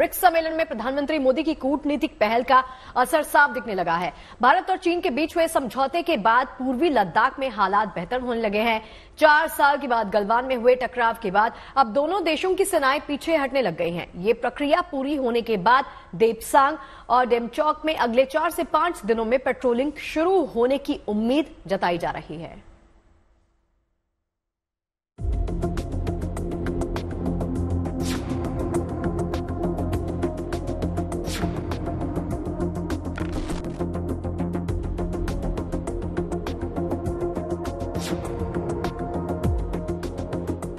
BRICS सम्मेलन में प्रधानमंत्री मोदी की कूटनीतिक पहल का असर साफ दिखने लगा है। भारत और चीन के बीच हुए समझौते के बाद पूर्वी लद्दाख में हालात बेहतर होने लगे हैं। 4 साल के बाद गलवान में हुए टकराव के बाद अब दोनों देशों की सेनाएं पीछे हटने लग गई हैं। ये प्रक्रिया पूरी होने के बाद देपसांग और डेमचौक में अगले 4 से 5 दिनों में पेट्रोलिंग शुरू होने की उम्मीद जताई जा रही है।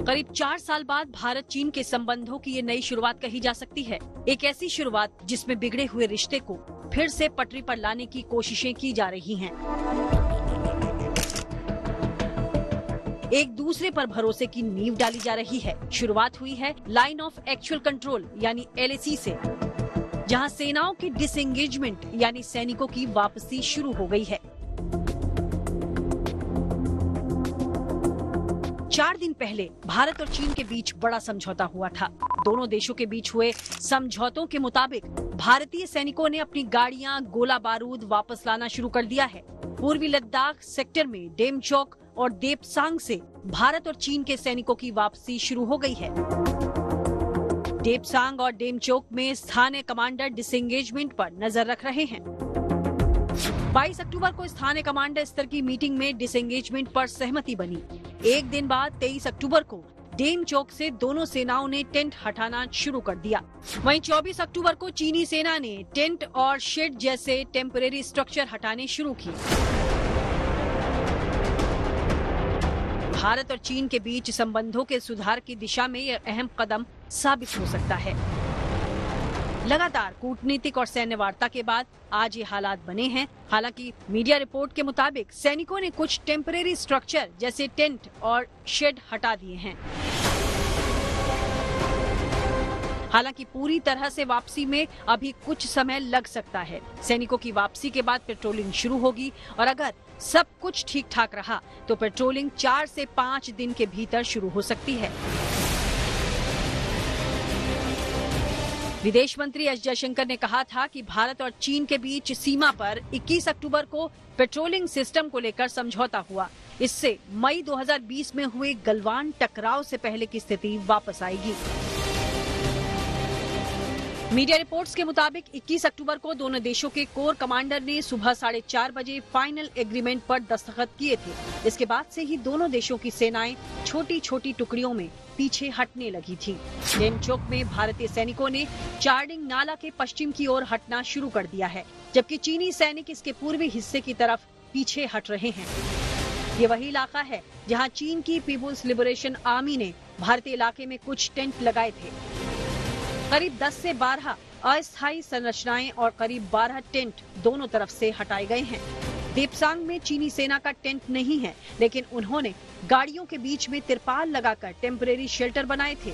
करीब 4 साल बाद भारत चीन के संबंधों की ये नई शुरुआत कही जा सकती है। एक ऐसी शुरुआत जिसमें बिगड़े हुए रिश्ते को फिर से पटरी पर लाने की कोशिशें की जा रही हैं। एक दूसरे पर भरोसे की नींव डाली जा रही है। शुरुआत हुई है लाइन ऑफ एक्चुअल कंट्रोल यानी LAC से, जहां सेनाओं की डिसएंगेजमेंट यानी सैनिकों की वापसी शुरू हो गई है। 4 दिन पहले भारत और चीन के बीच बड़ा समझौता हुआ था। दोनों देशों के बीच हुए समझौतों के मुताबिक भारतीय सैनिकों ने अपनी गाड़ियां, गोला बारूद वापस लाना शुरू कर दिया है। पूर्वी लद्दाख सेक्टर में डेमचौक और देपसांग से भारत और चीन के सैनिकों की वापसी शुरू हो गई है। देपसांग और डेमचौक में स्थानीय कमांडर डिसएंगेजमेंट पर नजर रख रहे हैं। 22 अक्टूबर को स्थानीय कमांडर स्तर की मीटिंग में डिसएंगेजमेंट पर सहमति बनी। एक दिन बाद 23 अक्टूबर को डेमचौक से दोनों सेनाओं ने टेंट हटाना शुरू कर दिया। वहीं 24 अक्टूबर को चीनी सेना ने टेंट और शेड जैसे टेम्परेरी स्ट्रक्चर हटाने शुरू किए। भारत और चीन के बीच संबंधों के सुधार की दिशा में यह अहम कदम साबित हो सकता है। लगातार कूटनीतिक और सैन्य वार्ता के बाद आज ये हालात बने हैं। हालांकि मीडिया रिपोर्ट के मुताबिक सैनिकों ने कुछ टेम्परेरी स्ट्रक्चर जैसे टेंट और शेड हटा दिए हैं। हालांकि पूरी तरह से वापसी में अभी कुछ समय लग सकता है। सैनिकों की वापसी के बाद पेट्रोलिंग शुरू होगी और अगर सब कुछ ठीक ठाक रहा तो पेट्रोलिंग 4 से 5 दिन के भीतर शुरू हो सकती है। विदेश मंत्री एस जयशंकर ने कहा था कि भारत और चीन के बीच सीमा पर 21 अक्टूबर को पेट्रोलिंग सिस्टम को लेकर समझौता हुआ। इससे मई 2020 में हुए गलवान टकराव से पहले की स्थिति वापस आएगी। मीडिया रिपोर्ट्स के मुताबिक 21 अक्टूबर को दोनों देशों के कोर कमांडर ने सुबह 4:30 बजे फाइनल एग्रीमेंट पर दस्तखत किए थे। इसके बाद से ही दोनों देशों की सेनाएं छोटी छोटी टुकड़ियों में पीछे हटने लगी थी। डेमचौक में भारतीय सैनिकों ने चार्डिंग नाला के पश्चिम की ओर हटना शुरू कर दिया है, जबकि चीनी सैनिक इसके पूर्वी हिस्से की तरफ पीछे हट रहे हैं। ये वही इलाका है जहां चीन की पीपुल्स लिबरेशन आर्मी ने भारतीय इलाके में कुछ टेंट लगाए थे। करीब 10 से 12 अस्थायी संरचनाएं और करीब 12 टेंट दोनों तरफ से हटाए गए हैं। देपसांग में चीनी सेना का टेंट नहीं है, लेकिन उन्होंने गाड़ियों के बीच में तिरपाल लगाकर टेम्परेरी शेल्टर बनाए थे।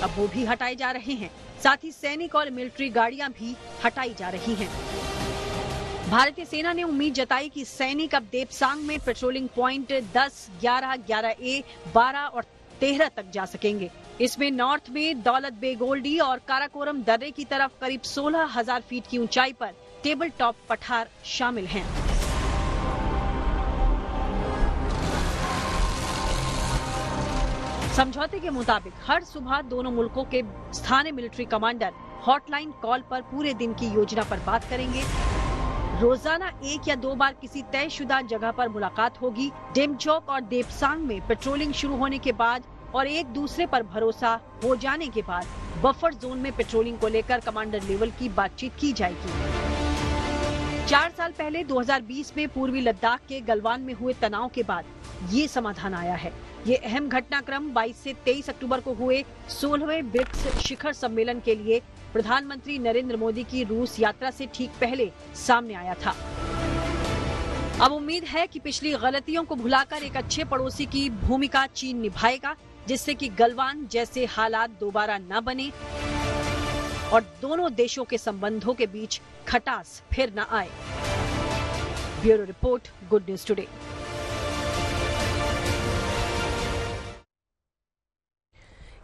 अब वो भी हटाए जा रहे हैं। साथ ही सैनिक और मिलिट्री गाड़ियां भी हटाई जा रही हैं। भारतीय सेना ने उम्मीद जताई कि सैनिक अब देपसांग में पेट्रोलिंग पॉइंट 10, 11, 11A, 12 और 13 तक जा सकेंगे। इसमें नॉर्थ में दौलत बेगोल्डी और काराकोरम दर्रे की तरफ करीब 16,000 फीट की ऊंचाई पर टेबल टॉप पठार शामिल हैं। समझौते के मुताबिक हर सुबह दोनों मुल्कों के स्थानीय मिलिट्री कमांडर हॉटलाइन कॉल पर पूरे दिन की योजना पर बात करेंगे। रोजाना 1 या 2 बार किसी तयशुदा जगह पर मुलाकात होगी। डेमचौक और देपसांग में पेट्रोलिंग शुरू होने के बाद और एक दूसरे पर भरोसा हो जाने के बाद बफर जोन में पेट्रोलिंग को लेकर कमांडर लेवल की बातचीत की जाएगी। 4 साल पहले 2020 में पूर्वी लद्दाख के गलवान में हुए तनाव के बाद ये समाधान आया है। ये अहम घटनाक्रम 22 से 23 अक्टूबर को हुए 16वें ब्रिक्स शिखर सम्मेलन के लिए प्रधानमंत्री नरेंद्र मोदी की रूस यात्रा से ठीक पहले सामने आया था। अब उम्मीद है कि पिछली गलतियों को भुलाकर एक अच्छे पड़ोसी की भूमिका चीन निभाएगा, जिससे कि गलवान जैसे हालात दोबारा न बने और दोनों देशों के संबंधों के बीच खटास फिर न आए। Bureau report, good news today.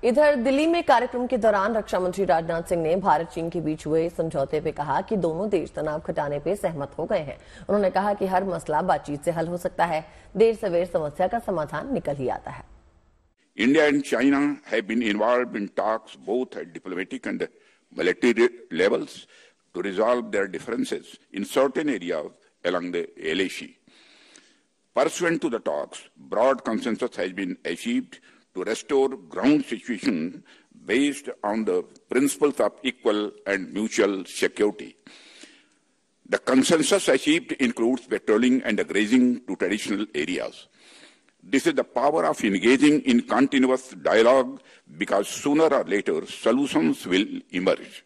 इधर दिल्ली में कार्यक्रम के दौरान रक्षा मंत्री राजनाथ सिंह ने भारत चीन के बीच हुए समझौते पे कहा कि दोनों देश तनाव घटाने पे सहमत हो गए हैं। उन्होंने कहा कि हर मसला बातचीत से हल हो सकता है, देर सवेर समस्या का समाधान निकल ही आता है। India and China have been involved in talks both at diplomatic and military levels to resolve their differences in certain areas along the LAC. Pursuant to the talks, broad consensus has been achieved to restore ground situation based on the principles of equal and mutual security. The consensus achieved includes patrolling and grazing to traditional areas. This is the power of engaging in continuous dialogue because sooner or later solutions will emerge.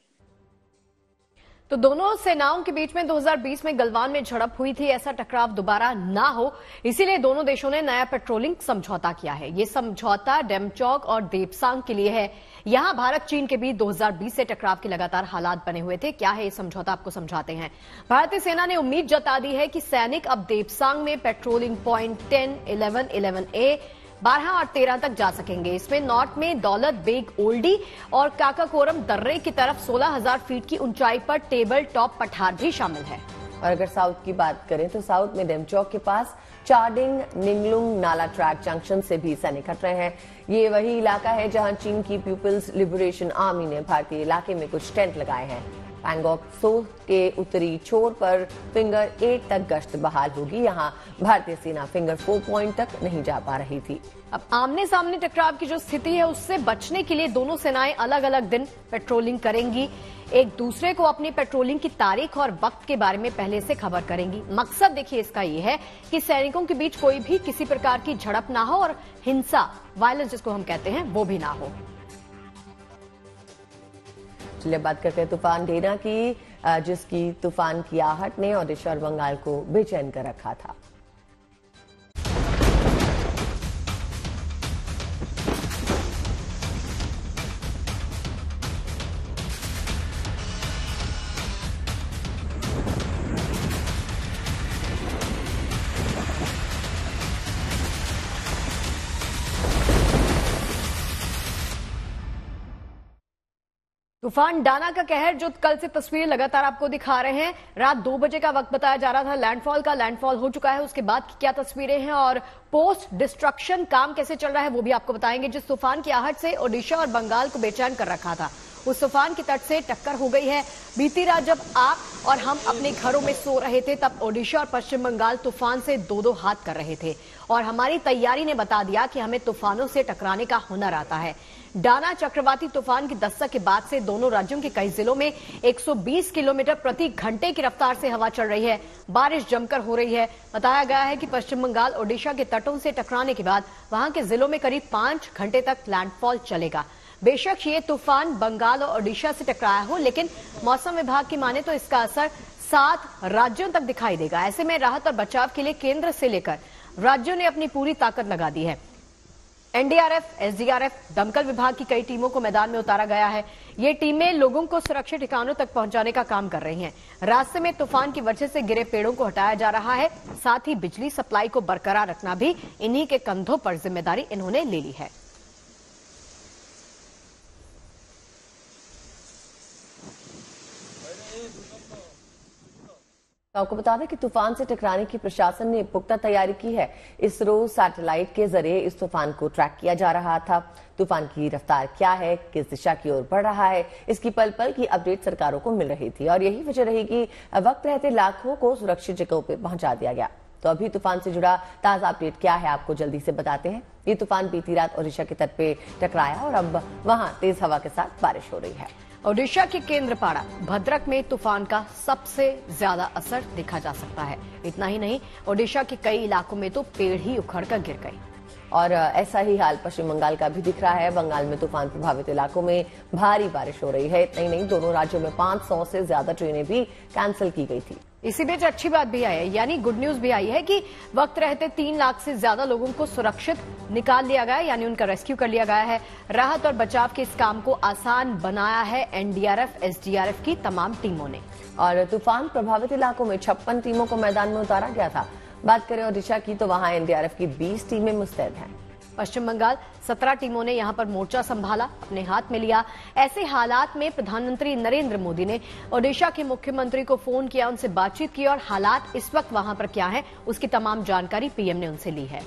तो दोनों सेनाओं के बीच में 2020 में गलवान में झड़प हुई थी। ऐसा टकराव दोबारा ना हो, इसीलिए दोनों देशों ने नया पेट्रोलिंग समझौता किया है। ये समझौता डेमचौक और देपसांग के लिए है। यहां भारत चीन के बीच 2020 से टकराव के लगातार हालात बने हुए थे। क्या है ये समझौता, आपको समझाते हैं। भारतीय सेना ने उम्मीद जता दी है कि सैनिक अब देपसांग में पेट्रोलिंग पॉइंट 10, 11, 11A, 12 और 13 तक जा सकेंगे। इसमें नॉर्थ में दौलत बेग ओल्डी और काकाकोरम दर्रे की तरफ 16,000 फीट की ऊंचाई पर टेबल टॉप पठार भी शामिल है। और अगर साउथ की बात करें तो साउथ में डेमचौक के पास चार्डिंग निंगलुंग नाला ट्रैक जंक्शन से भी सैनिक हट रहे हैं। ये वही इलाका है जहां चीन की पीपुल्स लिबरेशन आर्मी ने भारतीय इलाके में कुछ टेंट लगाए हैं। पैंगोक सो के उत्तरी छोर पर फिंगर 8 तक गश्त बहाल होगी। यहां भारतीय सेना फिंगर 4 पॉइंट तक नहीं जा पा रही थी। अब आमने सामने टकराव की जो स्थिति है उससे बचने के लिए दोनों सेनाएं अलग अलग दिन पेट्रोलिंग करेंगी। एक दूसरे को अपनी पेट्रोलिंग की तारीख और वक्त के बारे में पहले से खबर करेंगी। मकसद देखिए इसका ये है कि सैनिकों के बीच कोई भी किसी प्रकार की झड़प ना हो और हिंसा, वायलेंस जिसको हम कहते हैं, वो भी ना हो। चलिए बात करते हैं तूफान डेना की, जिसकी तूफान की आहट ने ओडिशा और बंगाल को बेचैन कर रखा था। तूफान डाना का कहर जो कल से तस्वीरें लगातार आपको दिखा रहे हैं। रात 2 बजे का वक्त बताया जा रहा था लैंडफॉल हो चुका है। उसके बाद की क्या तस्वीरें हैं और पोस्ट डिस्ट्रक्शन काम कैसे चल रहा है वो भी आपको बताएंगे। जिस तूफान की आहट से ओडिशा और बंगाल को बेचैन कर रखा था, उस तूफान की तट से टक्कर हो गई है। बीती रात जब आप और हम अपने घरों में सो रहे थे तब ओडिशा और पश्चिम बंगाल तूफान से दो हाथ कर रहे थे और हमारी तैयारी ने बता दिया कि हमें तूफानों से टकराने का हुनर आता है। डाना चक्रवाती तूफान की दस्तक के बाद से दोनों राज्यों के कई जिलों में 120 किलोमीटर प्रति घंटे की रफ्तार से हवा चल रही है। बारिश जमकर हो रही है। बताया गया है कि पश्चिम बंगाल ओडिशा के तटों से टकराने के बाद वहां के जिलों में करीब 5 घंटे तक लैंडफॉल चलेगा। बेशक ये तूफान बंगाल और ओडिशा से टकराया हो, लेकिन मौसम विभाग की माने तो इसका असर 7 राज्यों तक दिखाई देगा। ऐसे में राहत और बचाव के लिए केंद्र से लेकर राज्यों ने अपनी पूरी ताकत लगा दी है। एनडीआरएफ, एसडीआरएफ, दमकल विभाग की कई टीमों को मैदान में उतारा गया है। ये टीमें लोगों को सुरक्षित ठिकानों तक पहुंचाने का काम कर रही हैं। रास्ते में तूफान की वजह से गिरे पेड़ों को हटाया जा रहा है। साथ ही बिजली सप्लाई को बरकरार रखना भी इन्हीं के कंधों पर जिम्मेदारी इन्होंने ले ली है। आपको बता दें कि तूफान से टकराने की प्रशासन ने पुख्ता तैयारी की है। इसरो सैटेलाइट के जरिए इस तूफान को ट्रैक किया जा रहा था। तूफान की रफ्तार क्या है, किस दिशा की ओर बढ़ रहा है, इसकी पल पल की अपडेट सरकारों को मिल रही थी और यही वजह रही कि वक्त रहते लाखों को सुरक्षित जगहों पर पहुंचा दिया गया। तो अभी तूफान से जुड़ा ताजा अपडेट क्या है आपको जल्दी से बताते हैं। ये तूफान बीती रात ओडिशा के तट पे टकराया और अब वहां तेज हवा के साथ बारिश हो रही है। ओडिशा के केंद्रपाड़ा भद्रक में तूफान का सबसे ज्यादा असर देखा जा सकता है। इतना ही नहीं, ओडिशा के कई इलाकों में तो पेड़ ही उखड़कर गिर गए और ऐसा ही हाल पश्चिम बंगाल का भी दिख रहा है। बंगाल में तूफान प्रभावित इलाकों में भारी बारिश हो रही है। इतना ही नहीं, दोनों राज्यों में 500 से ज्यादा ट्रेनें भी कैंसिल की गई थी। इसी बीच अच्छी बात भी आई है, यानी गुड न्यूज भी आई है कि वक्त रहते 3 लाख से ज्यादा लोगों को सुरक्षित निकाल लिया गया है, यानी उनका रेस्क्यू कर लिया गया है। राहत और बचाव के इस काम को आसान बनाया है एनडीआरएफ, एसडीआरएफ की तमाम टीमों ने। और तूफान प्रभावित इलाकों में 56 टीमों को मैदान में उतारा गया था। बात करें ओडिशा की तो वहां एनडीआरएफ की 20 टीमें मुस्तैद हैं। पश्चिम बंगाल 17 टीमों ने यहां पर मोर्चा संभाला, अपने हाथ में लिया। ऐसे हालात में प्रधानमंत्री नरेंद्र मोदी ने ओडिशा के मुख्यमंत्री को फोन किया, उनसे बातचीत की और हालात इस वक्त वहां पर क्या है उसकी तमाम जानकारी पीएम ने उनसे ली है।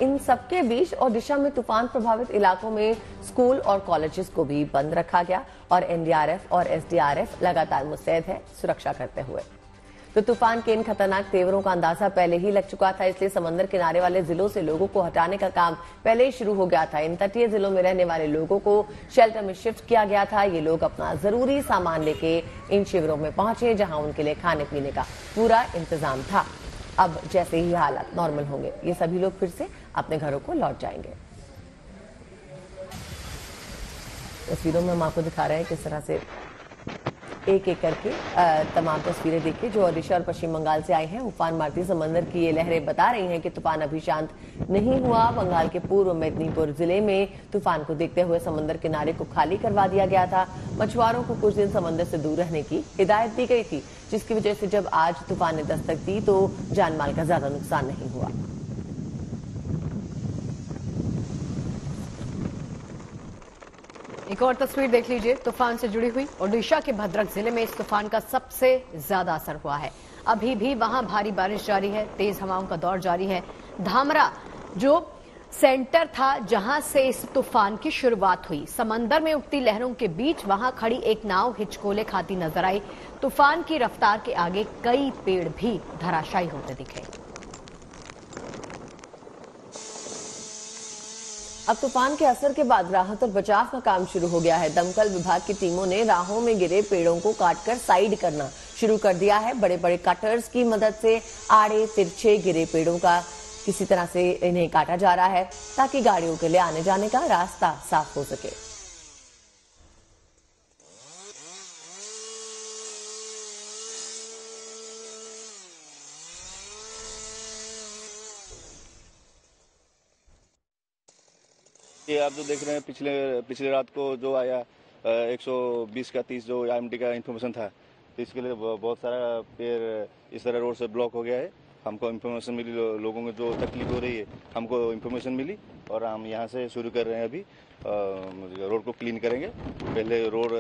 इन सबके बीच ओडिशा में तूफान प्रभावित इलाकों में स्कूल और कॉलेजेस को भी बंद रखा गया और एनडीआरएफ और एसडीआरएफ लगातार मुस्तैद है सुरक्षा करते हुए। तो तूफान के इन खतरनाक तेवरों का अंदाजा पहले ही लग चुका था, इसलिए समंदर किनारे वाले जिलों से लोगों को हटाने का काम पहले ही शुरू हो गया था। इन तटीय जिलों में रहने वाले लोगों को शेल्टर में शिफ्ट किया गया था। ये लोग अपना जरूरी सामान लेके इन शिविरों में पहुंचे, जहां उनके लिए खाने पीने का पूरा इंतजाम था। अब जैसे ही हालात नॉर्मल होंगे, ये सभी लोग फिर से अपने घरों को लौट जाएंगे। तस्वीरों में हम आपको दिखा रहे हैं किस तरह से एक एक करके तमाम तस्वीरें देखिए जो ओडिशा और पश्चिम बंगाल से आई हैं। उफान मारती समंदर की ये लहरें बता रही हैं कि तूफान अभी शांत नहीं हुआ। बंगाल के पूर्व मेदिनीपुर जिले में तूफान को देखते हुए समंदर किनारे को खाली करवा दिया गया था। मछुआरों को कुछ दिन समंदर से दूर रहने की हिदायत दी गई थी, जिसकी वजह से जब आज तूफान ने दस्तक दी तो जान माल का ज्यादा नुकसान नहीं हुआ। एक और तस्वीर देख लीजिए तूफान से जुड़ी हुई। ओडिशा के भद्रक जिले में इस तूफान का सबसे ज्यादा असर हुआ है। अभी भी वहां भारी बारिश जारी है, तेज हवाओं का दौर जारी है। धामरा जो सेंटर था जहां से इस तूफान की शुरुआत हुई, समंदर में उठती लहरों के बीच वहां खड़ी एक नाव हिचकोले खाती नजर आई। तूफान की रफ्तार के आगे कई पेड़ भी धराशायी होते दिखे। अब तूफान के असर के बाद राहत और बचाव का काम शुरू हो गया है। दमकल विभाग की टीमों ने राहों में गिरे पेड़ों को काटकर साइड करना शुरू कर दिया है। बड़े बड़े कटर्स की मदद से आड़े तिरछे गिरे पेड़ों का किसी तरह से इन्हें काटा जा रहा है ताकि गाड़ियों के लिए आने जाने का रास्ता साफ हो सके। ये आप जो देख रहे हैं पिछले रात को जो आया 120 का 30 जो IMD का इन्फॉर्मेशन था, तो इसके लिए बहुत सारा पेड़ इस तरह रोड से ब्लॉक हो गया है। हमको इन्फॉर्मेशन मिली, लोगों को जो तकलीफ हो रही है हमको इन्फॉर्मेशन मिली और हम यहाँ से शुरू कर रहे हैं। अभी रोड को क्लीन करेंगे। पहले रोड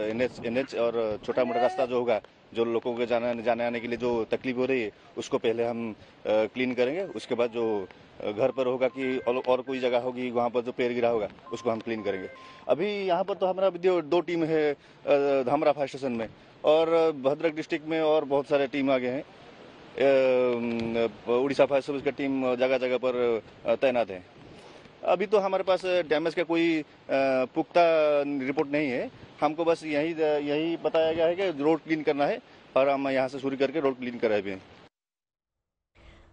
NH और छोटा मोटा रास्ता जो होगा, जो लोगों के जाने आने के लिए जो तकलीफ हो रही है उसको पहले हम क्लीन करेंगे। उसके बाद जो घर पर होगा कि और कोई जगह होगी वहाँ पर जो पेड़ गिरा होगा उसको हम क्लीन करेंगे। अभी यहाँ पर तो हमारा 2 टीम है धामरा फायर स्टेशन में और भद्रक डिस्ट्रिक्ट में और बहुत सारे टीम आगे हैं। उड़ीसा फायर सर्विस का टीम जगह जगह पर तैनात है। अभी तो हमारे पास डैमेज का कोई पुख्ता रिपोर्ट नहीं है। हमको बस यही बताया गया है कि रोड क्लीन करना है और हम यहाँ से शुरू करके रोड क्लीन कर रहे हैं।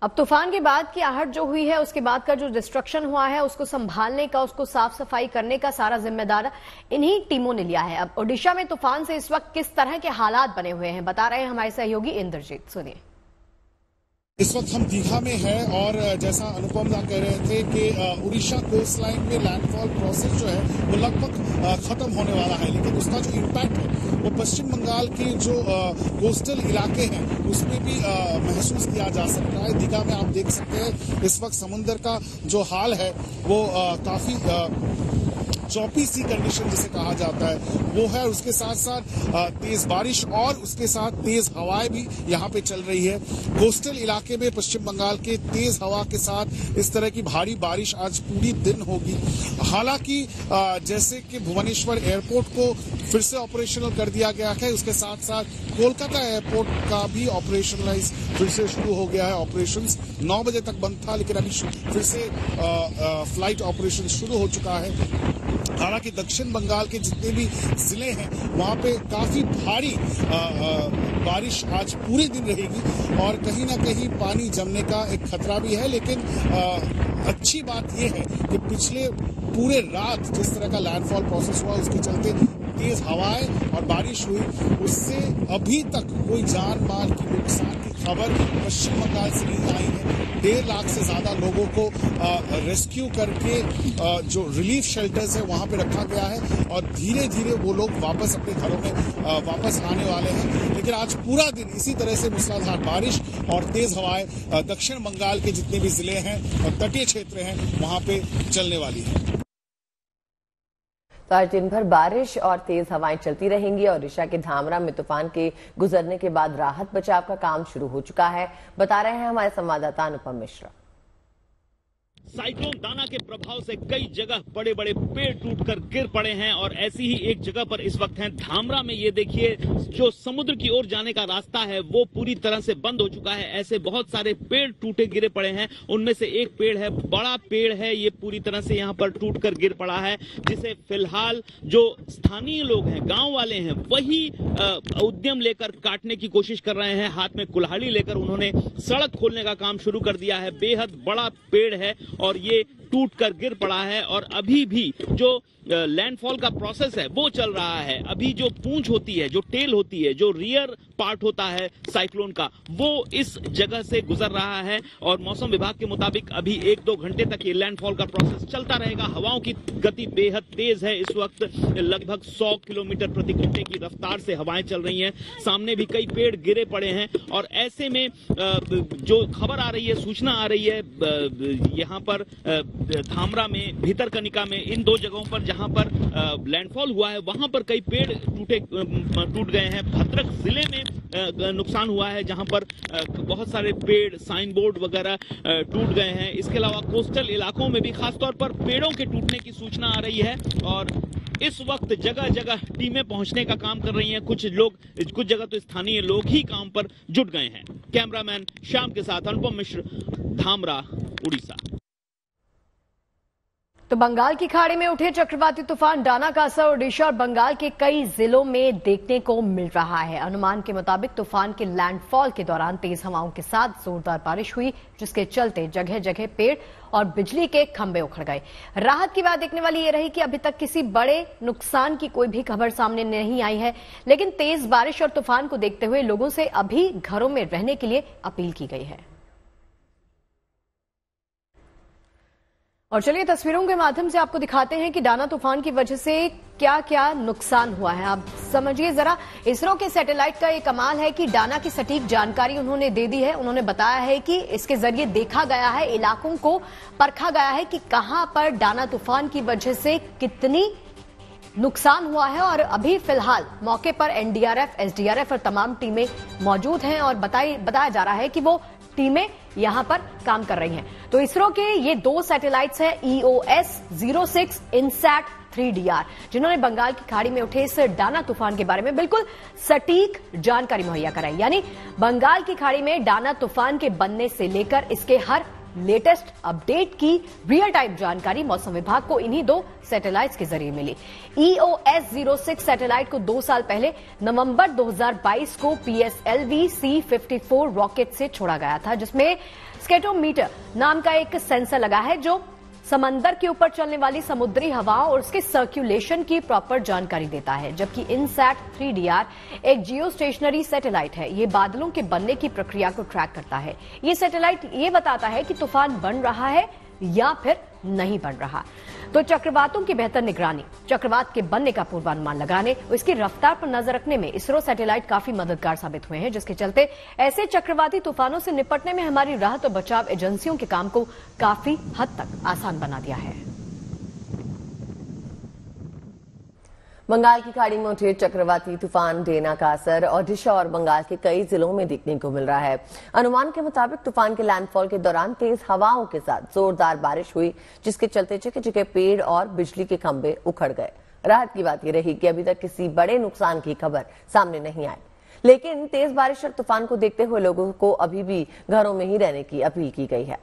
अब तूफान के बाद की आहट जो हुई है, उसके बाद का जो डिस्ट्रक्शन हुआ है, उसको संभालने का, उसको साफ सफाई करने का सारा जिम्मेदार इन्हीं टीमों ने लिया है। अब ओडिशा में तूफान से इस वक्त किस तरह के हालात बने हुए हैं बता रहे हैं हमारे सहयोगी इंद्रजीत। सुनिए। इस वक्त हम दीघा में हैं और जैसा अनुपम दा कह रहे थे कि उड़ीसा कोस्ट लाइन में लैंडफॉल प्रोसेस जो है वो लगभग खत्म होने वाला है, लेकिन उसका जो इम्पैक्ट है वो पश्चिम बंगाल के जो कोस्टल इलाके हैं उसमें भी महसूस किया जा सकता है। दीघा में आप देख सकते हैं इस वक्त समुद्र का जो हाल है वो काफी चौपी सी कंडीशन जिसे कहा जाता है वो है। उसके साथ साथ तेज बारिश और उसके साथ तेज हवाएं भी यहाँ पे चल रही है। कोस्टल इलाके में पश्चिम बंगाल के तेज हवा के साथ इस तरह की भारी बारिश आज पूरी दिन होगी। हालांकि जैसे कि भुवनेश्वर एयरपोर्ट को फिर से ऑपरेशनल कर दिया गया है, उसके साथ साथ कोलकाता एयरपोर्ट का भी ऑपरेशनलाइज फिर से शुरू हो गया है। ऑपरेशंस 9 बजे तक बंद था, लेकिन अभी फिर से फ्लाइट ऑपरेशन शुरू हो चुका है। हालांकि दक्षिण बंगाल के जितने भी जिले हैं वहां पे काफी भारी बारिश आज पूरे दिन रहेगी और कहीं ना कहीं पानी जमने का एक खतरा भी है। लेकिन अच्छी बात यह है कि पिछले पूरे रात जिस तरह का लैंडफॉल प्रोसेस हुआ उसके चलते तेज हवाएं और बारिश हुई, उससे अभी तक कोई जान माल की नुकसान की खबर पश्चिम बंगाल से नहीं आई है। 1.5 लाख से ज्यादा लोगों को रेस्क्यू करके जो रिलीफ शेल्टर्स है वहां पे रखा गया है और धीरे धीरे वो लोग वापस अपने घरों में वापस आने वाले हैं। लेकिन आज पूरा दिन इसी तरह से मूसलाधार बारिश और तेज हवाएं दक्षिण बंगाल के जितने भी जिले हैं और तटीय क्षेत्र हैं वहां पे चलने वाली है। तो आज दिन भर बारिश और तेज हवाएं चलती रहेंगी और ओडिशा के धामरा में तूफान के गुजरने के बाद राहत बचाव का काम शुरू हो चुका है, बता रहे हैं हमारे संवाददाता अनुपम मिश्रा। साइक्लोन दाना के प्रभाव से कई जगह बड़े बड़े पेड़ टूटकर गिर पड़े हैं और ऐसी ही एक जगह पर इस वक्त हैं धामरा में। ये देखिए, जो समुद्र की ओर जाने का रास्ता है वो पूरी तरह से बंद हो चुका है। ऐसे बहुत सारे पेड़ टूटे गिरे पड़े हैं। उनमें से एक पेड़ है, बड़ा पेड़ है, ये पूरी तरह से यहाँ पर टूटकर गिर पड़ा है, जिसे फिलहाल जो स्थानीय लोग हैं, गांव वाले हैं, वही उद्यम लेकर काटने की कोशिश कर रहे हैं। हाथ में कुल्हाड़ी लेकर उन्होंने सड़क खोलने का काम शुरू कर दिया है। बेहद बड़ा पेड़ है और ये टूटकर गिर पड़ा है और अभी भी जो लैंडफॉल का प्रोसेस है वो चल रहा है। अभी जो पूंछ होती है, जो टेल होती है, जो रियर पार्ट होता है साइक्लोन का, वो इस जगह से गुजर रहा है और मौसम विभाग के मुताबिक अभी 1-2 घंटे तक ये लैंडफॉल का प्रोसेस चलता रहेगा। हवाओं की गति बेहद तेज है। इस वक्त लगभग 100 किलोमीटर प्रति घंटे की रफ्तार से हवाएं चल रही हैं। सामने भी कई पेड़ गिरे पड़े हैं और ऐसे में जो खबर आ रही है, सूचना आ रही है, यहाँ पर धामरा में, भीतरकनिका में, इन 2 जगहों पर जहां पर लैंडफॉल हुआ है वहां पर कई पेड़ टूट गए हैं। भद्रक जिले में नुकसान हुआ है जहां पर बहुत सारे पेड़, साइन बोर्ड वगैरह टूट गए हैं। इसके अलावा कोस्टल इलाकों में भी खासतौर पर पेड़ों के टूटने की सूचना आ रही है और इस वक्त जगह जगह टीमें पहुंचने का काम कर रही हैं। कुछ जगह तो स्थानीय लोग ही काम पर जुट गए हैं। कैमरामैन श्याम के साथ अनुपम मिश्र, धामरा, उड़ीसा। तो बंगाल की खाड़ी में उठे चक्रवाती तूफान डाना का असर ओडिशा और बंगाल के कई जिलों में देखने को मिल रहा है। अनुमान के मुताबिक तूफान के लैंडफॉल के दौरान तेज हवाओं के साथ जोरदार बारिश हुई, जिसके चलते जगह जगह पेड़ और बिजली के खंभे उखड़ गए। राहत की बात देखने वाली ये रही कि अभी तक किसी बड़े नुकसान की कोई भी खबर सामने नहीं आई है, लेकिन तेज बारिश और तूफान को देखते हुए लोगों से अभी घरों में रहने के लिए अपील की गई है। और चलिए तस्वीरों के माध्यम से आपको दिखाते हैं कि डाना तूफान की वजह से क्या क्या नुकसान हुआ है। आप समझिए जरा, इसरो के सैटेलाइट का ये कमाल है कि डाना की सटीक जानकारी उन्होंने दे दी है। उन्होंने बताया है कि इसके जरिए देखा गया है, इलाकों को परखा गया है कि कहां पर डाना तूफान की वजह से कितनी नुकसान हुआ है और अभी फिलहाल मौके पर एनडीआरएफ, एसडीआरएफ और तमाम टीमें मौजूद हैं और बताया जा रहा है कि वो टीमें यहां पर काम कर रही हैं। तो इसरो के ये 2 सैटेलाइट्स हैं, EOS-06 इनसैट 3DR, जिन्होंने बंगाल की खाड़ी में उठे इस डाना तूफान के बारे में बिल्कुल सटीक जानकारी मुहैया कराई। यानी बंगाल की खाड़ी में डाना तूफान के बनने से लेकर इसके हर लेटेस्ट अपडेट की रियल टाइम जानकारी मौसम विभाग को इन्हीं 2 सैटेलाइट्स के जरिए मिली। EOS-06 सैटेलाइट को 2 साल पहले नवंबर 2022 को PSLV C-54 रॉकेट से छोड़ा गया था, जिसमें स्केटोमीटर नाम का एक सेंसर लगा है जो समंदर के ऊपर चलने वाली समुद्री हवाओं और उसके सर्कुलेशन की प्रॉपर जानकारी देता है। जबकि इनसैट 3DR एक जियो स्टेशनरी सैटेलाइट है। ये बादलों के बनने की प्रक्रिया को ट्रैक करता है। ये सैटेलाइट ये बताता है कि तूफान बन रहा है या फिर नहीं बन रहा। तो चक्रवातों की बेहतर निगरानी, चक्रवात के बनने का पूर्वानुमान लगाने और इसकी रफ्तार पर नजर रखने में इसरो सैटेलाइट काफी मददगार साबित हुए हैं, जिसके चलते ऐसे चक्रवाती तूफानों से निपटने में हमारी राहत और बचाव एजेंसियों के काम को काफी हद तक आसान बना दिया है। बंगाल की खाड़ी में उठे चक्रवाती तूफान डेना का असर ओडिशा और बंगाल के कई जिलों में देखने को मिल रहा है। अनुमान के मुताबिक तूफान के लैंडफॉल के दौरान तेज हवाओं के साथ जोरदार बारिश हुई, जिसके चलते जगह जगह पेड़ और बिजली के खंभे उखड़ गए। राहत की बात यह रही कि अभी तक किसी बड़े नुकसान की खबर सामने नहीं आई, लेकिन तेज बारिश और तूफान को देखते हुए लोगों को अभी भी घरों में ही रहने की अपील की गई है।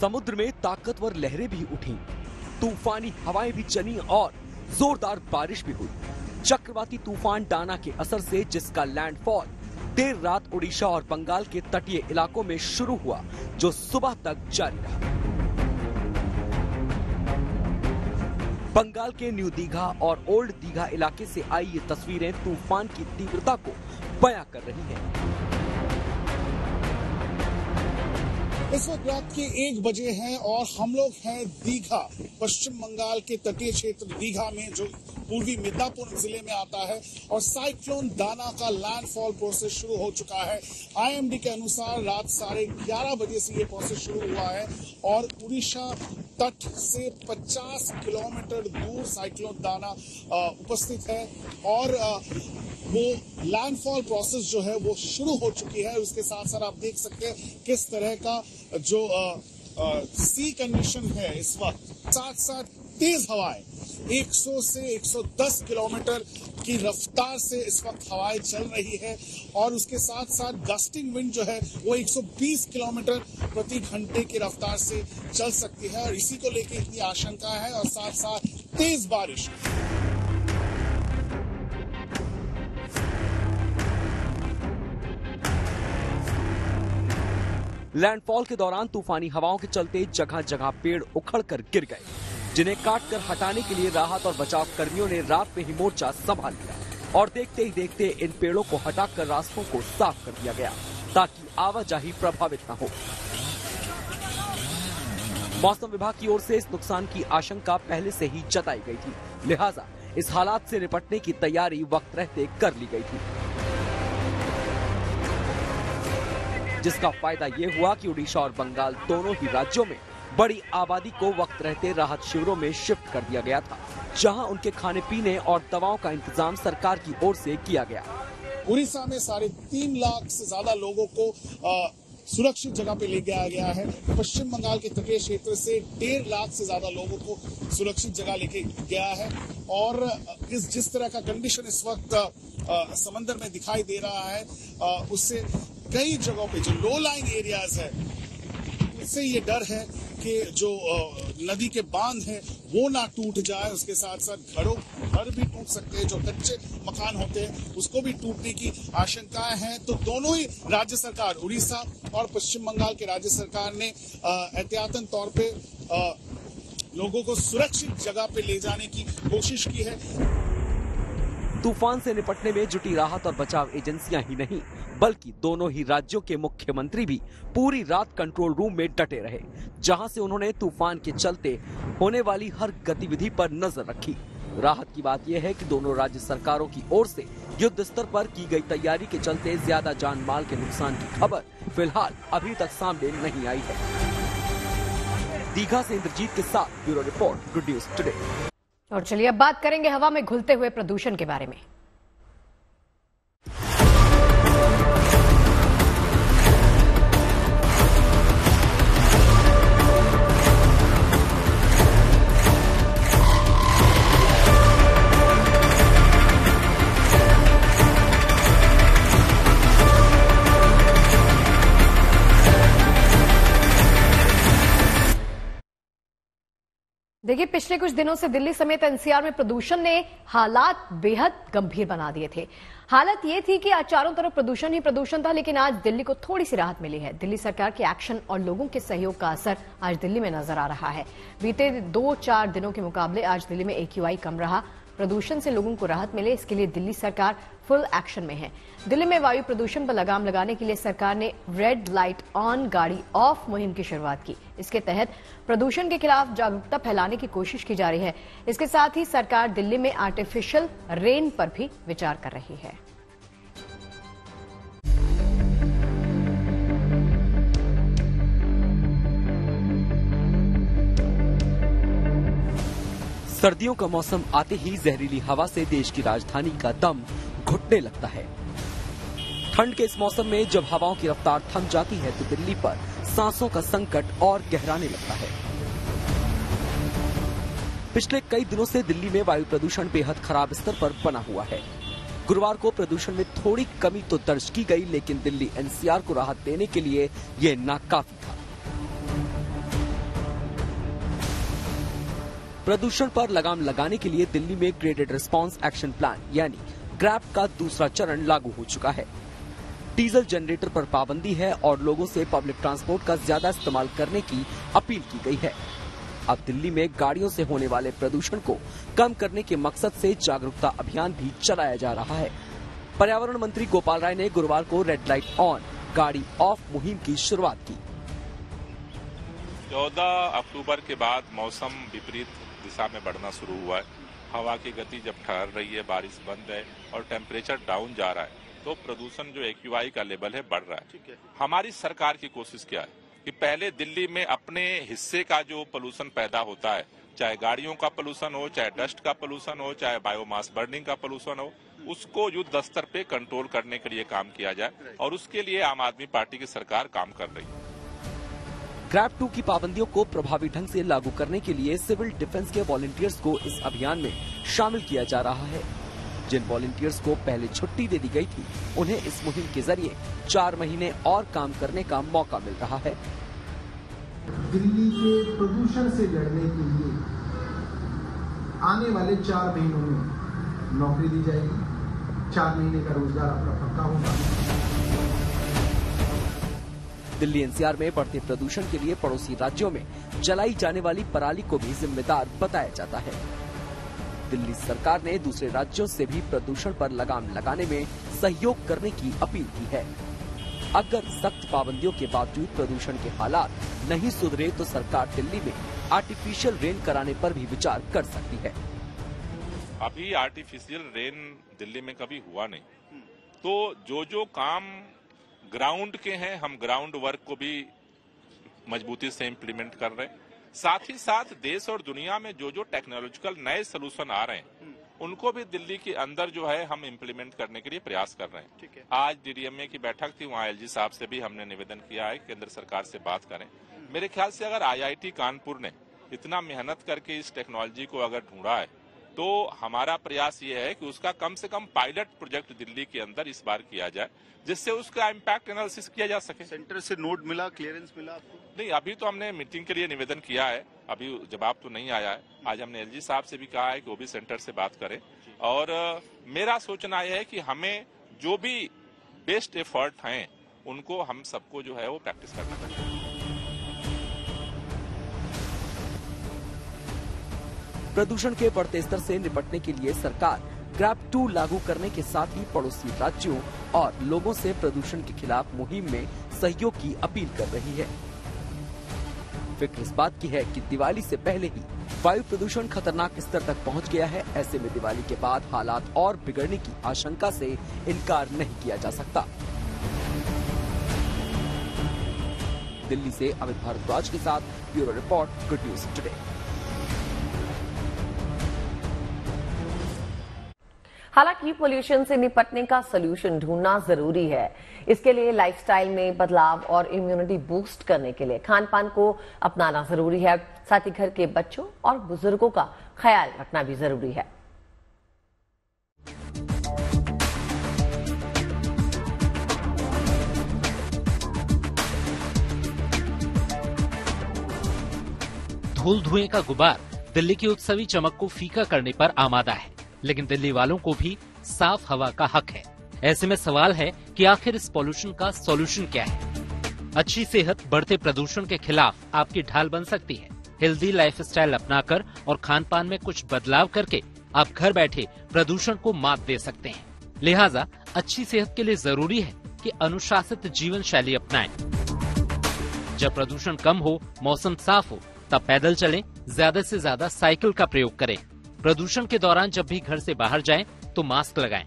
समुद्र में ताकतवर लहरें भी उठी, तूफानी हवाएं भी चली और जोरदार बारिश भी हुई। चक्रवाती तूफान डाना के असर से जिसका लैंडफॉल देर रात उड़ीसा और बंगाल के तटीय इलाकों में शुरू हुआ, जो सुबह तक जारी रहा। बंगाल के न्यू दीघा और ओल्ड दीघा इलाके से आई ये तस्वीरें तूफान की तीव्रता को बयां कर रही हैं। इस वक्त रात के 1 बजे हैं और हम लोग हैं दीघा, पश्चिम बंगाल के तटीय क्षेत्र दीघा में, जो पूर्वी मिदनापुर जिले में आता है। और साइक्लोन दाना का लैंडफॉल प्रोसेस शुरू हो चुका है। आईएमडी के अनुसार रात 11:30 बजे से ये प्रोसेस शुरू हुआ है और उड़ीसा तट से 50 किलोमीटर दूर साइक्लोन दाना उपस्थित है और वो लैंडफॉल प्रोसेस जो है वो शुरू हो चुकी है। उसके साथ साथ आप देख सकते हैं किस तरह का जो सी कंडीशन है इस वक्त। साथ साथ तेज हवाएं 100 से 110 किलोमीटर की रफ्तार से इस वक्त हवाएं चल रही है और उसके साथ साथ गस्टिंग विंड जो है वो 120 किलोमीटर प्रति घंटे की रफ्तार से चल सकती है और इसी को लेकर इतनी आशंका है। और साथ साथ तेज बारिश। लैंडफॉल के दौरान तूफानी हवाओं के चलते जगह जगह पेड़ उखड़कर गिर गए, जिन्हें काटकर हटाने के लिए राहत और बचाव कर्मियों ने रात में ही मोर्चा संभाल लिया और देखते ही देखते इन पेड़ों को हटाकर रास्तों को साफ कर दिया गया ताकि आवाजाही प्रभावित न हो। मौसम विभाग की ओर से इस नुकसान की आशंका पहले से ही जताई गई थी, लिहाजा इस हालात से निपटने की तैयारी वक्त रहते कर ली गई थी, जिसका फायदा ये हुआ कि उड़ीसा और बंगाल दोनों ही राज्यों में बड़ी आबादी को वक्त रहते राहत शिविरों में शिफ्ट कर दिया गया था, जहां उनके खाने पीने और दवाओं का इंतजाम सरकार की ओर से किया गया। उड़ीसा में 3.5 लाख से ज्यादा लोगों को सुरक्षित जगह पे ले जाया गया है। पश्चिम बंगाल के तटीय क्षेत्र से 1.5 लाख से ज्यादा लोगों को सुरक्षित जगह लेके गया है और जिस तरह का कंडीशन इस वक्त समंदर में दिखाई दे रहा है उससे कई जगहों पे जो लो लाइन एरियाज है उससे ये डर है कि जो नदी के बांध हैं वो ना टूट जाए। उसके साथ साथ घर भी टूट सकते हैं, जो कच्चे मकान होते हैं उसको भी टूटने की आशंकाएं हैं। तो दोनों ही राज्य सरकार, उड़ीसा और पश्चिम बंगाल के राज्य सरकार ने एहतियातन तौर पे लोगों को सुरक्षित जगह पे ले जाने की कोशिश की है। तूफान से निपटने में जुटी राहत और बचाव एजेंसियां ही नहीं, बल्कि दोनों ही राज्यों के मुख्यमंत्री भी पूरी रात कंट्रोल रूम में डटे रहे, जहां से उन्होंने तूफान के चलते होने वाली हर गतिविधि पर नजर रखी। राहत की बात यह है कि दोनों राज्य सरकारों की ओर से युद्ध स्तर पर की गई तैयारी के चलते ज्यादा जान माल के नुकसान की खबर फिलहाल अभी तक सामने नहीं आई है। दीघा से इंद्रजीत के साथ bureau report, good news today. और चलिए अब बात करेंगे हवा में घुलते हुए प्रदूषण के बारे में। देखिए, पिछले कुछ दिनों से दिल्ली समेत एनसीआर में प्रदूषण ने हालात बेहद गंभीर बना दिए थे। हालत ये थी कि आज चारों तरफ प्रदूषण ही प्रदूषण था, लेकिन आज दिल्ली को थोड़ी सी राहत मिली है। दिल्ली सरकार के एक्शन और लोगों के सहयोग का असर आज दिल्ली में नजर आ रहा है। बीते 2-4 दिनों के मुकाबले आज दिल्ली में AQI कम रहा। प्रदूषण से लोगों को राहत मिले, इसके लिए दिल्ली सरकार फुल एक्शन में है। दिल्ली में वायु प्रदूषण पर लगाम लगाने के लिए सरकार ने रेड लाइट ऑन गाड़ी ऑफ मुहिम की शुरुआत की। इसके तहत प्रदूषण के खिलाफ जागरूकता फैलाने की कोशिश की जा रही है। इसके साथ ही सरकार दिल्ली में आर्टिफिशियल रेन पर भी विचार कर रही है। सर्दियों का मौसम आते ही जहरीली हवा से देश की राजधानी का दम घुटने लगता है। ठंड के इस मौसम में जब हवाओं की रफ्तार थम जाती है तो दिल्ली पर सांसों का संकट और गहराने लगता है। पिछले कई दिनों से दिल्ली में वायु प्रदूषण बेहद खराब स्तर पर बना हुआ है। गुरुवार को प्रदूषण में थोड़ी कमी तो दर्ज की गई, लेकिन दिल्ली एनसीआर को राहत देने के लिए ये नाकाफी था। प्रदूषण पर लगाम लगाने के लिए दिल्ली में ग्रेडेड रिस्पांस एक्शन प्लान यानी ग्रैप का दूसरा चरण लागू हो चुका है। डीजल जनरेटर पर पाबंदी है और लोगों से पब्लिक ट्रांसपोर्ट का ज्यादा इस्तेमाल करने की अपील की गई है। अब दिल्ली में गाड़ियों से होने वाले प्रदूषण को कम करने के मकसद से जागरूकता अभियान भी चलाया जा रहा है। पर्यावरण मंत्री गोपाल राय ने गुरुवार को रेड लाइट ऑन गाड़ी ऑफ मुहिम की शुरुआत की। 14 अक्टूबर के बाद मौसम विपरीत दिशा में बढ़ना शुरू हुआ है। हवा की गति जब ठहर रही है, बारिश बंद है और टेम्परेचर डाउन जा रहा है, तो प्रदूषण जो AQI का लेवल है बढ़ रहा है। हमारी सरकार की कोशिश क्या है कि पहले दिल्ली में अपने हिस्से का जो पोल्यूशन पैदा होता है, चाहे गाड़ियों का पोल्यूशन हो, चाहे डस्ट का पोल्यूशन हो, चाहे बायोमास बर्निंग का पोल्यूशन हो, उसको युद्ध स्तर पे कंट्रोल करने के लिए काम किया जाए और उसके लिए आम आदमी पार्टी की सरकार काम कर रही है। ग्रैब 2 की पाबंदियों को प्रभावी ढंग से लागू करने के लिए सिविल डिफेंस के वॉलंटियर्स को इस अभियान में शामिल किया जा रहा है। जिन वॉलंटियर्स को पहले छुट्टी दे दी गई थी, उन्हें इस मुहिम के जरिए 4 महीने और काम करने का मौका मिल रहा है। दिल्ली के प्रदूषण से लड़ने के लिए आने वाले 4 महीनों में नौकरी दी जाएगी। 4 महीने का रोजगार अपना पक्का होगा। दिल्ली NCR में बढ़ते प्रदूषण के लिए पड़ोसी राज्यों में जलाई जाने वाली पराली को भी जिम्मेदार बताया जाता है। दिल्ली सरकार ने दूसरे राज्यों से भी प्रदूषण पर लगाम लगाने में सहयोग करने की अपील की है। अगर सख्त पाबंदियों के बावजूद प्रदूषण के हालात नहीं सुधरे तो सरकार दिल्ली में आर्टिफिशियल रेन कराने पर भी विचार कर सकती है। अभी आर्टिफिशियल रेन दिल्ली में कभी हुआ नहीं, तो जो काम ग्राउंड के हैं, हम ग्राउंड वर्क को भी मजबूती से इम्प्लीमेंट कर रहे हैं। साथ ही साथ देश और दुनिया में जो टेक्नोलॉजिकल नए सोल्यूशन आ रहे हैं, उनको भी दिल्ली के अंदर जो है हम इम्प्लीमेंट करने के लिए प्रयास कर रहे हैं। आज DDMA की बैठक थी, वहाँ LG साहब से भी हमने निवेदन किया है केंद्र सरकार से बात करें। मेरे ख्याल से अगर IIT कानपुर ने इतना मेहनत करके इस टेक्नोलॉजी को अगर ढूंढा है, तो हमारा प्रयास ये है कि उसका कम से कम पायलट प्रोजेक्ट दिल्ली के अंदर इस बार किया जाए, जिससे उसका इम्पैक्ट एनालिसिस किया जा सके। सेंटर से नोट मिला, क्लियरेंस मिला आपको? नहीं, अभी तो हमने मीटिंग के लिए निवेदन किया है, अभी जवाब तो नहीं आया है। आज हमने LG साहब से भी कहा है कि वो भी सेंटर से बात करें, और मेरा सोचना यह है कि हमें जो भी बेस्ट एफर्ट हैं उनको हम सबको जो है वो प्रैक्टिस करना चाहिए। प्रदूषण के बढ़ते स्तर से निपटने के लिए सरकार ग्रैब 2 लागू करने के साथ ही पड़ोसी राज्यों और लोगों से प्रदूषण के खिलाफ मुहिम में सहयोग की अपील कर रही है। फिक्र इस बात की है कि दिवाली से पहले ही वायु प्रदूषण खतरनाक स्तर तक पहुंच गया है। ऐसे में दिवाली के बाद हालात और बिगड़ने की आशंका से इनकार नहीं किया जा सकता। दिल्ली से अमित भारद्वाज के साथ bureau report, good news today. हालांकि पोल्यूशन से निपटने का सोल्यूशन ढूंढना जरूरी है। इसके लिए लाइफस्टाइल में बदलाव और इम्यूनिटी बूस्ट करने के लिए खान पान को अपनाना जरूरी है। साथ ही घर के बच्चों और बुजुर्गों का ख्याल रखना भी जरूरी है। धूल धुएं का गुबार दिल्ली की उत्सवी चमक को फीका करने पर आमादा है, लेकिन दिल्ली वालों को भी साफ हवा का हक है। ऐसे में सवाल है कि आखिर इस पॉल्यूशन का सॉल्यूशन क्या है। अच्छी सेहत बढ़ते प्रदूषण के खिलाफ आपकी ढाल बन सकती है। हेल्दी लाइफस्टाइल अपनाकर और खान पान में कुछ बदलाव करके आप घर बैठे प्रदूषण को मात दे सकते हैं। लिहाजा अच्छी सेहत के लिए जरूरी है कि अनुशासित जीवन शैली अपनाएं। जब प्रदूषण कम हो, मौसम साफ हो, तब पैदल चलें, ज्यादा से ज्यादा साइकिल का प्रयोग करें। प्रदूषण के दौरान जब भी घर से बाहर जाएं तो मास्क लगाएं।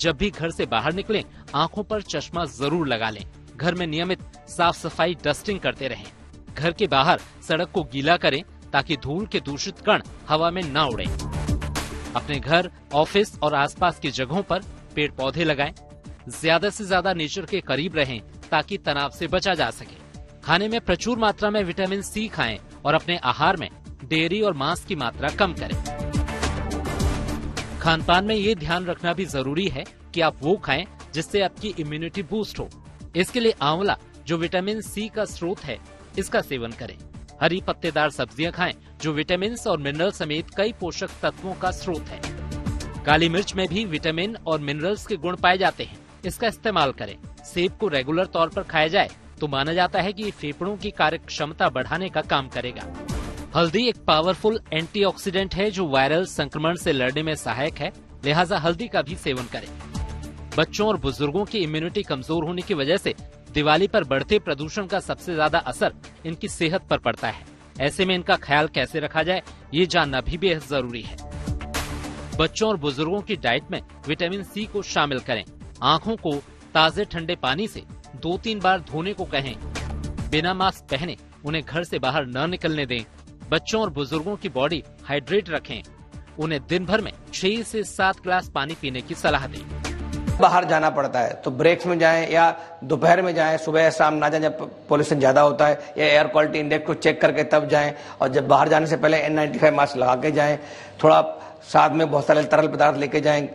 जब भी घर से बाहर निकलें आंखों पर चश्मा जरूर लगा लें। घर में नियमित साफ सफाई डस्टिंग करते रहें। घर के बाहर सड़क को गीला करें ताकि धूल के दूषित कण हवा में न उड़ें। अपने घर, ऑफिस और आसपास की जगहों पर पेड़ पौधे लगाएं। ज्यादा से ज्यादा नेचर के करीब रहें ताकि तनाव से बचा जा सके। खाने में प्रचुर मात्रा में विटामिन C खाएं और अपने आहार में डेयरी और मांस की मात्रा कम करें। खान पान में ये ध्यान रखना भी जरूरी है कि आप वो खाएं जिससे आपकी इम्यूनिटी बूस्ट हो। इसके लिए आंवला, जो विटामिन C का स्रोत है, इसका सेवन करें। हरी पत्तेदार सब्जियां खाएं जो विटामिन और मिनरल समेत कई पोषक तत्वों का स्रोत है। काली मिर्च में भी विटामिन और मिनरल्स के गुण पाए जाते हैं। इसका इस्तेमाल करें। सेब को रेगुलर तौर पर खाया जाए तो माना जाता है कि ये फेफड़ों की कार्य क्षमता बढ़ाने का काम करेगा। हल्दी एक पावरफुल एंटीऑक्सीडेंट है जो वायरल संक्रमण से लड़ने में सहायक है, लिहाजा हल्दी का भी सेवन करें। बच्चों और बुजुर्गों की इम्यूनिटी कमजोर होने की वजह से दिवाली पर बढ़ते प्रदूषण का सबसे ज्यादा असर इनकी सेहत पर पड़ता है। ऐसे में इनका ख्याल कैसे रखा जाए ये जानना भी बेहद जरूरी है। बच्चों और बुजुर्गों की डाइट में विटामिन सी को शामिल करें। आँखों को ताजे ठंडे पानी से 2-3 बार धोने को कहें। बिना मास्क पहने उन्हें घर से बाहर न निकलने दें। बच्चों और बुजुर्गों की बॉडी हाइड्रेट रखें। उन्हें दिन भर में 6 से 7 ग्लास पानी पीने की सलाह दें। बाहर जाना पड़ता है तो ब्रेक्स में जाएं या दोपहर में जाएं, सुबह या शाम ना जाएं जब पोल्यूशन ज्यादा होता है, या एयर क्वालिटी इंडेक्स को चेक करके तब जाएं। और जब बाहर जाने से पहले N95 मास्क लगा के जाएं। थोड़ा साथ में बहुत सारे तरल पदार्थ लेके जाएं।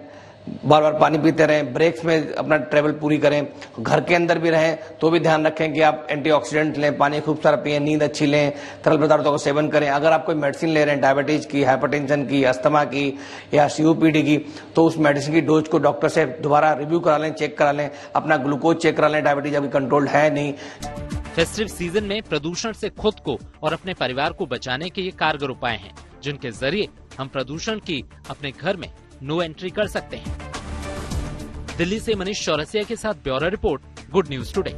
बार बार पानी पीते रहें। ब्रेक्स में अपना ट्रेवल पूरी करें। घर के अंदर भी रहें तो भी ध्यान रखें कि आप एंटीऑक्सीडेंट लें, पानी खूब सारा पिएं, नींद अच्छी लें, तरल पदार्थों का सेवन करें। अगर आप कोई मेडिसिन ले रहे हैं, डायबिटीज की, हाइपरटेंशन की, अस्थमा की या COPD की, तो उस मेडिसिन की डोज को डॉक्टर से दोबारा रिव्यू करा लें, चेक करा लें। अपना ग्लूकोज चेक करा लें, डायबिटीज अभी कंट्रोल है नहीं। फेस्टिव सीजन में प्रदूषण से खुद को और अपने परिवार को बचाने के ये कारगर उपाय हैं, जिनके जरिए हम प्रदूषण की अपने घर में नो एंट्री कर सकते हैं। दिल्ली से मनीष चौरसिया के साथ bureau report, good news today.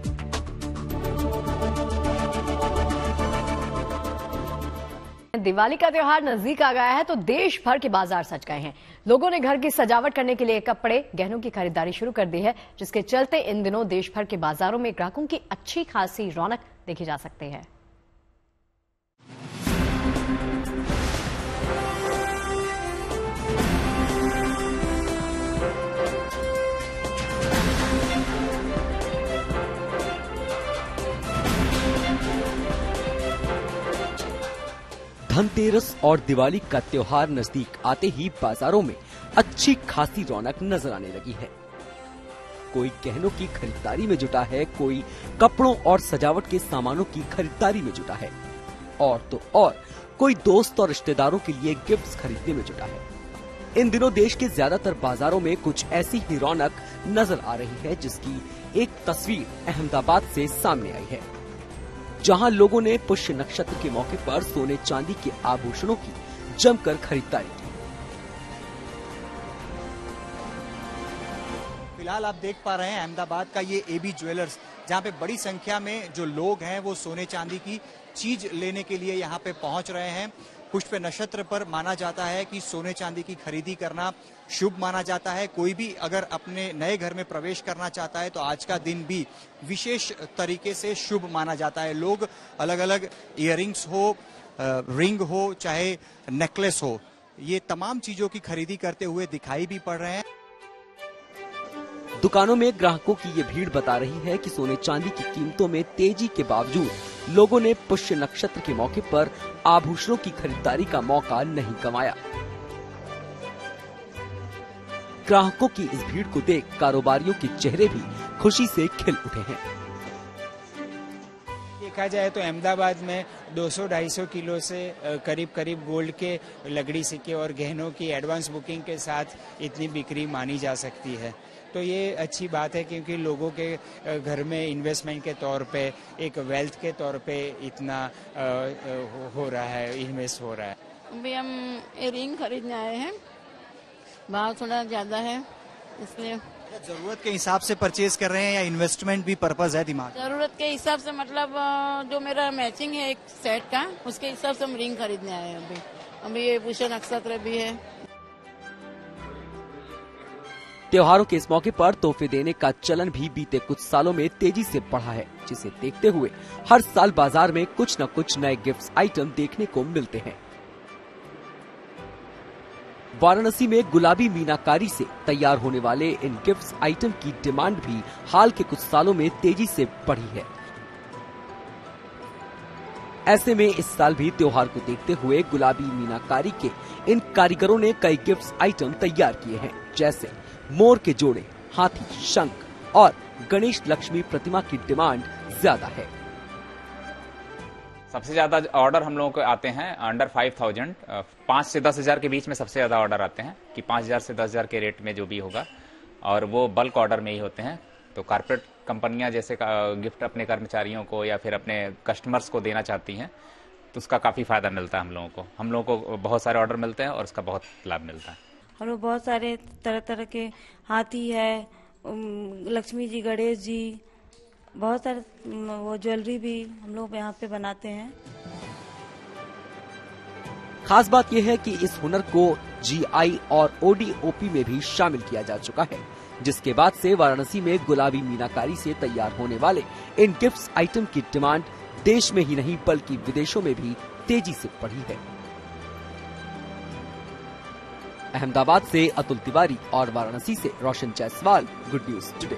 Diwali का त्योहार नजदीक आ गया है तो देश भर के बाजार सज गए हैं। लोगों ने घर की सजावट करने के लिए कपड़े, गहनों की खरीदारी शुरू कर दी है, जिसके चलते इन दिनों देश भर के बाजारों में ग्राहकों की अच्छी खासी रौनक देखी जा सकती है। धनतेरस और दिवाली का त्योहार नजदीक आते ही बाजारों में अच्छी खासी रौनक नजर आने लगी है। कोई गहनों की खरीदारी में जुटा है, कोई कपड़ों और सजावट के सामानों की खरीदारी में जुटा है, और तो और कोई दोस्त और रिश्तेदारों के लिए गिफ्ट्स खरीदने में जुटा है। इन दिनों देश के ज्यादातर बाजारों में कुछ ऐसी ही रौनक नजर आ रही है, जिसकी एक तस्वीर अहमदाबाद से सामने आई है, जहां लोगों ने पुष्य नक्षत्र के मौके पर सोने चांदी के आभूषणों की जमकर खरीदारी की। फिलहाल आप देख पा रहे हैं अहमदाबाद का ये AB ज्वेलर्स, जहां पे बड़ी संख्या में जो लोग हैं वो सोने चांदी की चीज लेने के लिए यहां पे पहुंच रहे हैं। पुष्य नक्षत्र पर माना जाता है कि सोने चांदी की खरीदी करना शुभ माना जाता है। कोई भी अगर अपने नए घर में प्रवेश करना चाहता है तो आज का दिन भी विशेष तरीके से शुभ माना जाता है। लोग अलग अलग इयररिंग्स हो, रिंग हो, चाहे नेकलेस हो, ये तमाम चीजों की खरीदी करते हुए दिखाई भी पड़ रहे हैं। दुकानों में ग्राहकों की ये भीड़ बता रही है कि सोने चांदी की कीमतों में तेजी के बावजूद लोगों ने पुष्य नक्षत्र के मौके पर आभूषणों की खरीदारी का मौका नहीं गंवाया। ग्राहकों की इस भीड़ को देख कारोबारियों के चेहरे भी खुशी से खिल उठे हैं। देखा जाए तो अहमदाबाद में 200-250 किलो से करीब गोल्ड के लकड़ी सिक्के और गहनों की एडवांस बुकिंग के साथ इतनी बिक्री मानी जा सकती है। तो ये अच्छी बात है, क्योंकि लोगों के घर में इन्वेस्टमेंट के तौर पे, एक वेल्थ के तौर पे इतना हो रहा है, इन्वेस्ट हो रहा है। अभी हम रिंग खरीदने आए हैं, भाव थोड़ा ज्यादा है इसलिए। जरूरत के हिसाब से परचेज कर रहे हैं या इन्वेस्टमेंट भी पर्पज है दिमाग? जरूरत के हिसाब से, मतलब जो मेरा मैचिंग है एक सेट का, उसके हिसाब से हम रिंग खरीदने आए हैं। अभी ये पुष्य नक्षत्र भी है। त्योहारों के इस मौके पर तोहफे देने का चलन भी बीते कुछ सालों में तेजी से बढ़ा है, जिसे देखते हुए हर साल बाजार में कुछ न कुछ नए गिफ्ट आइटम देखने को मिलते हैं। वाराणसी में गुलाबी मीनाकारी से तैयार होने वाले इन गिफ्ट आइटम की डिमांड भी हाल के कुछ सालों में तेजी से बढ़ी है। ऐसे में इस साल भी त्योहार को देखते हुए गुलाबी मीनाकारी के इन कारीगरों ने कई गिफ्ट आइटम तैयार किए हैं, जैसे मोर के जोड़े, हाथी, शंख और गणेश लक्ष्मी प्रतिमा की डिमांड ज्यादा है। सबसे ज्यादा ऑर्डर हम लोगों को आते हैं अंडर 5000, 5 से 10 हजार के बीच में सबसे ज्यादा ऑर्डर आते हैं, कि 5000 से 10 हजार के रेट में जो भी होगा और वो बल्क ऑर्डर में ही होते हैं। तो कॉर्पोरेट कंपनियां जैसे गिफ्ट अपने कर्मचारियों को या फिर अपने कस्टमर्स को देना चाहती हैं, तो उसका काफ़ी फायदा मिलता है हम लोगों को बहुत सारे ऑर्डर मिलते हैं और उसका बहुत लाभ मिलता है। हम लोग बहुत सारे तरह तरह के हाथी है, लक्ष्मी जी, गणेश जी, बहुत सारे वो ज्वेलरी भी हम लोग यहाँ पे बनाते हैं। खास बात यह है कि इस हुनर को GI और ODOP में भी शामिल किया जा चुका है, जिसके बाद से वाराणसी में गुलाबी मीनाकारी से तैयार होने वाले इन गिफ्ट्स आइटम की डिमांड देश में ही नहीं बल्कि विदेशों में भी तेजी से बढ़ी है। अहमदाबाद से अतुल तिवारी और वाराणसी से रोशन जायसवाल, गुड न्यूज टुडे।